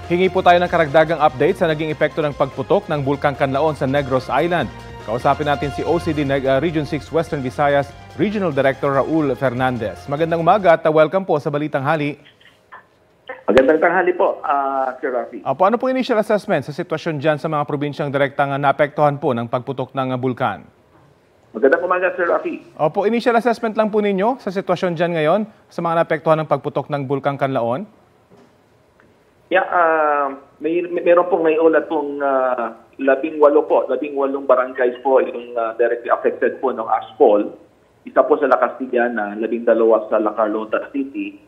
Hingi po tayo ng karagdagang update sa naging epekto ng pagputok ng Bulkang Canlaon sa Negros Island. Kausapin natin si OCD Region 6 Western Visayas Regional Director Raul Fernandez. Magandang umaga at welcome po sa Balitang Hali. Magandang tanghali po, Sir Rafi. Ano po initial assessment sa sitwasyon dyan sa mga probinsyang direktang naapektuhan po ng pagputok ng bulkan? Magandang umaga, Sir Rafi. Opo, initial assessment lang po ninyo sa sitwasyon dyan ngayon sa mga naapektuhan ng pagputok ng Bulkang Canlaon? Yeah, meron pong naiulat pong 18 barangays po yung directly affected po ng ashfall. Isa po sa La Castellana, 12 sa La Carlota City,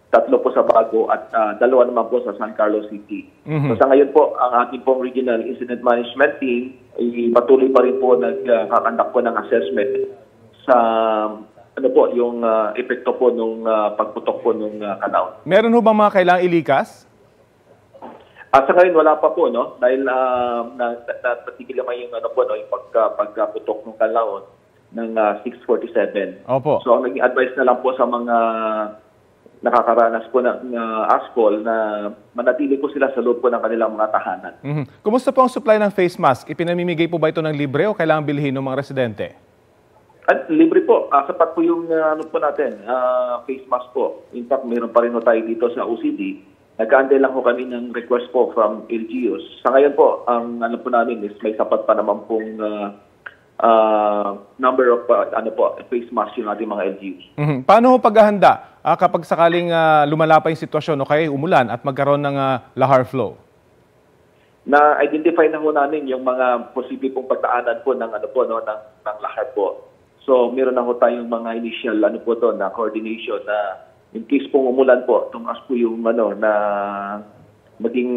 3 po sa Bago at 2 naman po sa San Carlos City. So sa ngayon po, ang ating pong Regional Incident Management Team ay patuloy pa rin po nagkakandak po ng assessment sa yung epekto po ng pagputok po ng Canlaon. Meron ho bang mga kailangang ilikas? Sa ngayon wala pa po, no, dahil natigil naman yung yung pagputok ng Canlaon ng 6:47. Opo. So ang naging advice na lang po sa mga nakakaranas po ng ashfall na manatili po sila sa loob po ng kanilang mga tahanan. Kumusta po ang supply ng face mask? Ipinamimigay po ba ito ng libre o kailangang bilhin ng mga residente? At libre po. Sapat po yung po natin, face mask po. In fact, mayroon pa rin tayo dito sa OCD. Nag-aantay lang po kami ng request po from LGUs. Sa ngayon po, ang po namin is may sapat pa naman pong number of face mask yung ating mga LGUs. Paano ho paghahanda kapag sakaling lumala pa yung sitwasyon o kaya umulan at magkaroon ng lahar flow? Na-identify na ho namin yung mga posible pong pagdaanan po ng ng lahar po. So, meron na ho tayong mga initial na coordination na in case pong umulan po, tumaas po yung na maging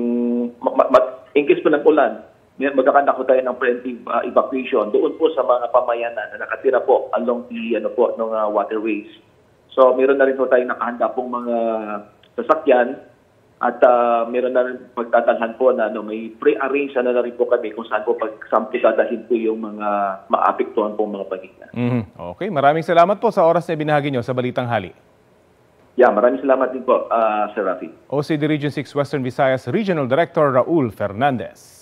in case po ng ulan, magkakandak po tayo ng preemptive evacuation doon po sa mga pamayanan na nakatira po along the ng waterways. So meron na rin po tayong nakahanda pong mga sasakyan at meron na rin pagtatalhan po na may pre-arrange na rin po kami kung saan po pag-sample dadahin po yung mga maapektuhan pong mga pagiging. Okay, maraming salamat po sa oras na binahagi nyo sa Balitang Hali. Yeah, maraming salamat din po, Sir Rafi. OCD Region 6 Western Visayas Regional Director Raul Fernandez.